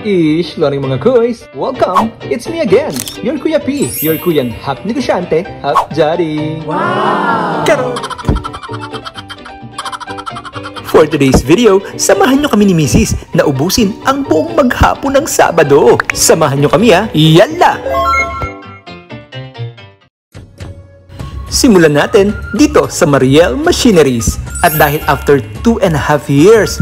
Ish, learning mga kuys. Welcome! It's me again, your Kuya P, your kuyang half negosyante, half daddy. Wow! Karo! For today's video, samahan nyo kami ni Mrs. na ubusin ang buong maghapon ng Sabado. Samahan nyo kami ha! Yalla! Simulan natin dito sa Mariel Machineries. At dahil after 2.5 years,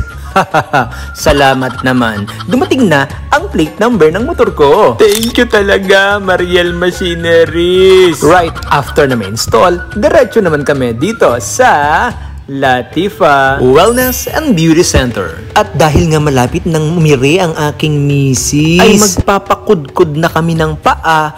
salamat naman, dumating na ang plate number ng motor ko. Thank you talaga, Mariel Machineries. Right after na ma-install, diretso naman kami dito sa Latifa Wellness and Beauty Center. At dahil nga malapit nang umire ang aking misis, ay magpapakudkod na kami ng paa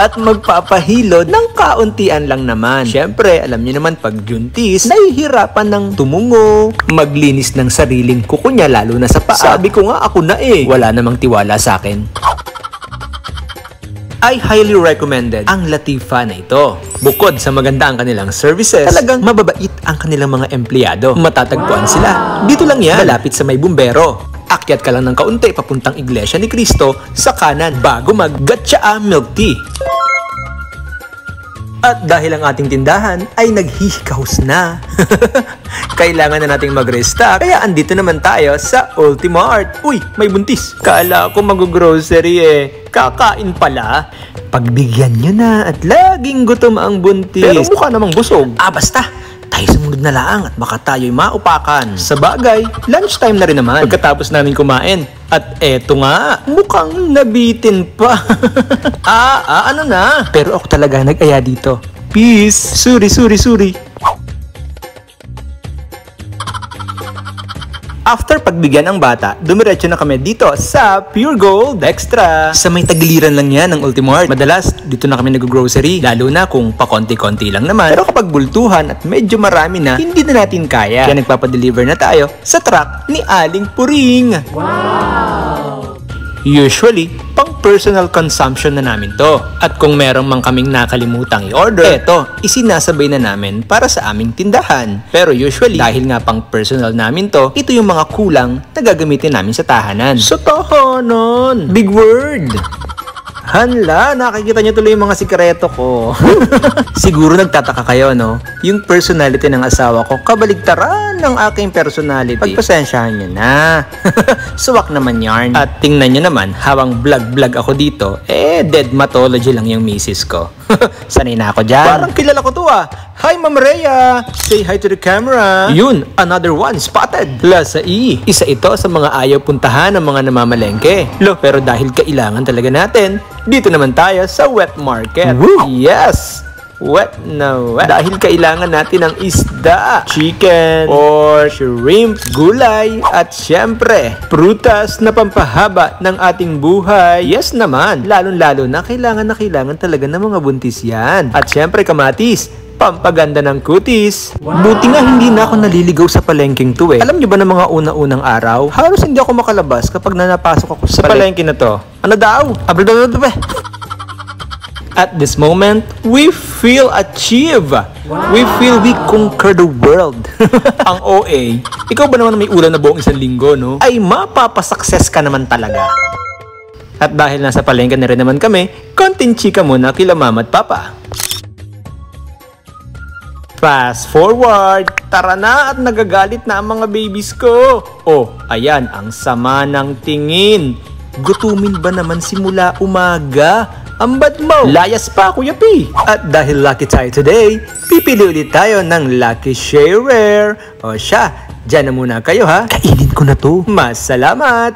at magpapahilod ng kauntian lang naman. Siyempre, alam niyo naman pag juntis, nahihirapan ng tumungo, maglinis ng sariling kuko niya, lalo na sa paa. Sabi ko nga ako na wala namang tiwala sa akin. I highly recommended ang Latifa na ito. Bukod sa maganda ang kanilang services, talagang mababait ang kanilang mga empleyado. Matatagpuan sila. Dito lang yan, malapit sa may bumbero. Akyat ka lang ng kaunti papuntang Iglesia ni Cristo sa kanan bago mag-gatsaa milk tea. At dahil ang ating tindahan ay naghihikahos na, kailangan na nating mag-restock, kaya andito naman tayo sa Ultimart. Uy, may buntis. Kala ko mag-grocery kakain pala. Pagbigyan nyo na at laging gutom ang buntis. Pero mukha namang busog. Basta, tayo sumunod na lang at baka tayo'y maupakan. Sa bagay, lunchtime na rin naman pagkatapos namin kumain. At eto nga, mukhang nabitin pa. Ano na? Pero ako talaga nag-aya dito. Peace. Sorry. After pagbigyan ang bata, dumiretso na kami dito sa Pure Gold Extra. Sa may tagiliran lang yan ng Ultimart. Madalas, dito na kami nag-grocery. Lalo na kung pakonti-konti lang naman. Pero kapag bultuhan at medyo marami na, hindi na natin kaya. Kaya nagpapadeliver na tayo sa truck ni Aling Puring. Wow! Usually, pang personal consumption na namin to. At kung meron mang kaming nakalimutang i-order, eto, isinasabay na namin para sa aming tindahan. Pero usually, dahil nga pang personal namin to, ito yung mga kulang na gagamitin namin sa tahanan. Sa tahanan! Big word! Hanla, nakikita niyo tuloy yung mga sikreto ko. Siguro nagtataka kayo, no? Yung personality ng asawa ko, kabaligtaran ng aking personality. Pagpasensyahan niyo na. Suwak naman yarn. At tingnan niyo naman, habang vlog ako dito, dead matology lang yung misis ko. Sanay na ako dyan. Parang kilala ko to Hi, Ma'am Rhea! Say hi to the camera. Yun, another one spotted. Plaza E. Isa ito sa mga ayaw puntahan ng mga namamalengke. Pero dahil kailangan talaga natin, dito naman tayo sa wet market. Woo! Yes! Wet na wet. Dahil kailangan natin ng isda, chicken, or shrimp, gulay, at syempre, prutas na pampahaba ng ating buhay. Yes naman, lalong-lalo na kailangan talaga ng mga buntis yan. At syempre, kamatis, pampaganda ng kutis. Wow. Buti nga hindi na ako naliligaw sa palengking to Alam niyo ba ng mga una-unang araw, halos hindi ako makalabas kapag napasok ako sa palengke na to. Ano daw? At this moment, we feel achieve. Wow. We feel we conquer the world. Ang OA, ikaw ba naman may ulan na buong isang linggo, no? Ay mapapasuccess ka naman talaga. At dahil nasa palengke na rin naman kami, konting chika muna kila mama at papa. Fast forward, tara na at nagagalit na ang mga babies ko. Ayan, ang sama ng tingin. Gutumin ba naman simula umaga? Ambad mo! Layas pa, Kuya P! At dahil lucky tayo today, pipili ulit tayo ng Lucky Sharer. Siya, dyan na muna kayo ha. Kainin ko na to. Masalamat!